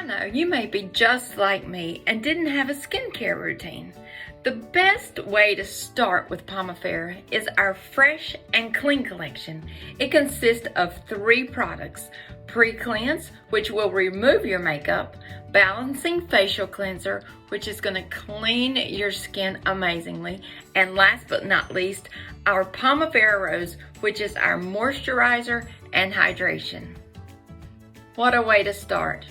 know you may be just like me and didn't have a skincare routine. The best way to start with Pomifera is our Fresh and Clean collection. It consists of 3 products: Pre-Cleanse, which will remove your makeup; Balancing Facial Cleanser, which is going to clean your skin amazingly; and last but not least, our Pomifera Rose, which is our moisturizer and hydration. What a way to start.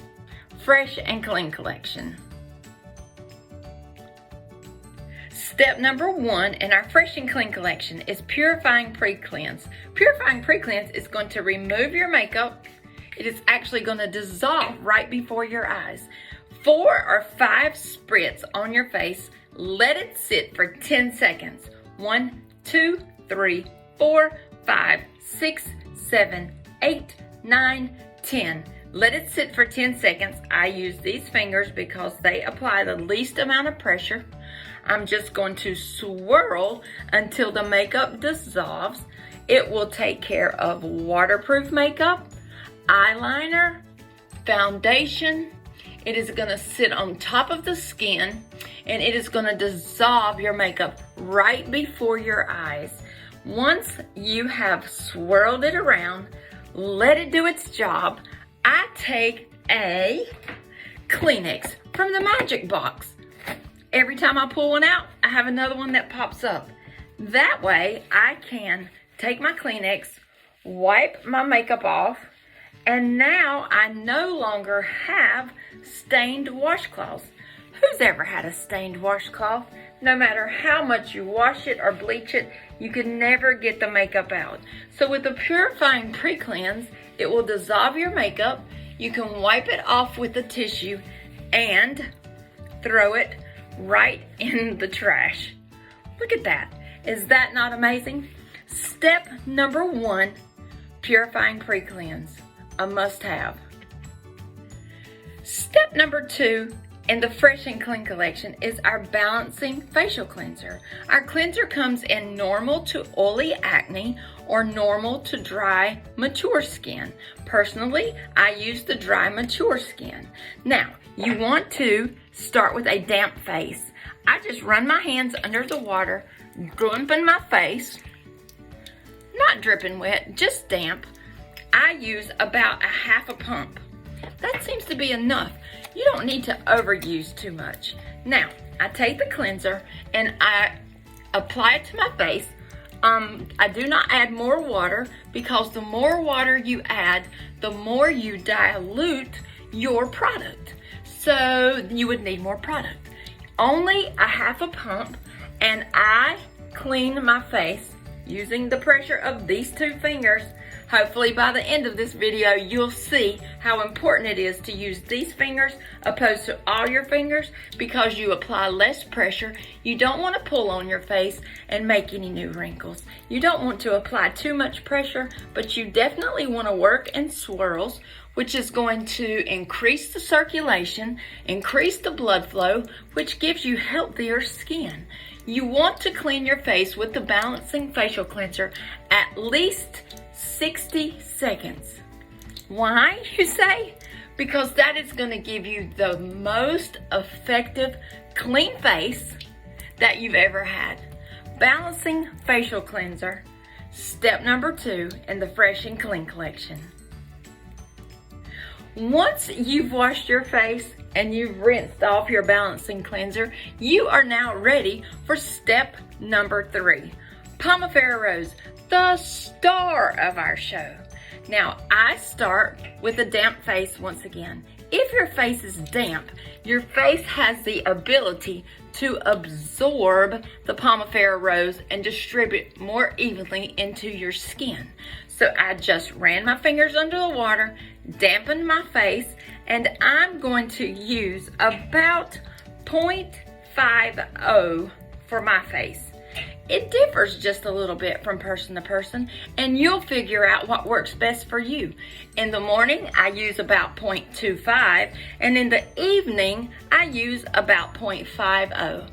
Fresh and Clean collection. Step number 1 in our Fresh and Clean collection is Purifying Pre-Cleanse. Purifying Pre-Cleanse is going to remove your makeup. It is actually going to dissolve right before your eyes. 4 or 5 spritz on your face. Let it sit for 10 seconds. 1, 2, 3, 4, 5, 6, 7, 8, 9, 10. Let it sit for 10 seconds. I use these fingers because they apply the least amount of pressure. I'm just going to swirl until the makeup dissolves. It will take care of waterproof makeup, eyeliner, foundation. It is going to sit on top of the skin and it is going to dissolve your makeup right before your eyes. Once you have swirled it around, let it do its job. I take a Kleenex from the Magic Box. Every time I pull one out, I have another one that pops up. That way, I can take my Kleenex, wipe my makeup off, and now I no longer have stained washcloths. Who's ever had a stained washcloth? No matter how much you wash it or bleach it, you can never get the makeup out. So with the Purifying Pre-Cleanse, it will dissolve your makeup. You can wipe it off with a tissue and throw it right in the trash. Look at that. Is that not amazing? Step number 1, Purifying Pre-Cleanse, a must-have. Step number 2 in the Fresh and Clean collection is our Balancing Facial Cleanser. Our cleanser comes in normal to oily acne or normal to dry, mature skin. Personally, I use the dry, mature skin. Now, you want to start with a damp face. I just run my hands under the water, dumping my face. Not dripping wet, just damp. I use about a half a pump. That seems to be enough. You don't need to overuse too much. Now, I take the cleanser and I apply it to my face. I do not add more water because the more water you add, the more you dilute your product. So you would need more product. Only a half a pump, and I clean my face using the pressure of these 2 fingers. Hopefully by the end of this video, you'll see how important it is to use these fingers opposed to all your fingers because you apply less pressure. You don't want to pull on your face and make any new wrinkles. You don't want to apply too much pressure, but you definitely want to work in swirls, which is going to increase the circulation, increase the blood flow, which gives you healthier skin. You want to clean your face with the Balancing Facial Cleanser at least 60 seconds. Why, you say? Because that is going to give you the most effective clean face that you've ever had. Balancing Facial Cleanser, step number 2 in the Fresh and Clean collection. Once you've washed your face and you've rinsed off your Balancing Cleanser, you are now ready for step number 3. Pomifera Rose, the star of our show. Now, I start with a damp face once again. If your face is damp, your face has the ability to absorb the Pomifera Rose and distribute more evenly into your skin. So I just ran my fingers under the water, dampened my face, and I'm going to use about 0.50 for my face. It differs just a little bit from person to person, and you'll figure out what works best for you. In the morning, I use about 0.25, and in the evening, I use about 0.50.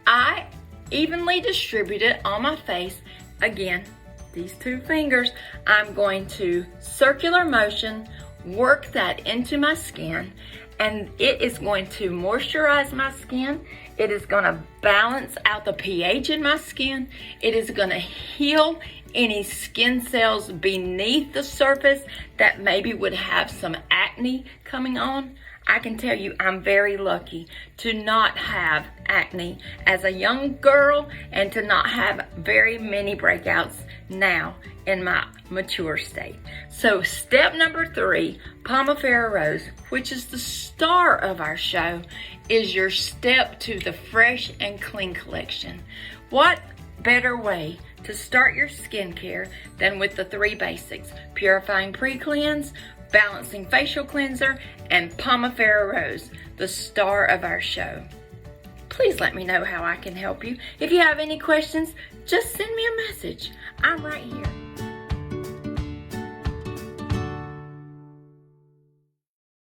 I evenly distribute it on my face. Again, these 2 fingers, I'm going to circular motion, work that into my skin, and it is going to moisturize my skin. It is going to balance out the pH in my skin. It is going to heal any skin cells beneath the surface that maybe would have some acne coming on. I can tell you I'm very lucky to not have acne as a young girl and to not have very many breakouts now in my mature state. So step number 3, Pomifera Rose, which is the star of our show, is your step to the Fresh and Clean collection. What better way to start your skincare than with the 3 basics: Purifying Pre-Cleanse, Balancing Facial Cleanser, and Pomifera Rose, the star of our show. Please let me know how I can help you. If you have any questions, just send me a message. I'm right here.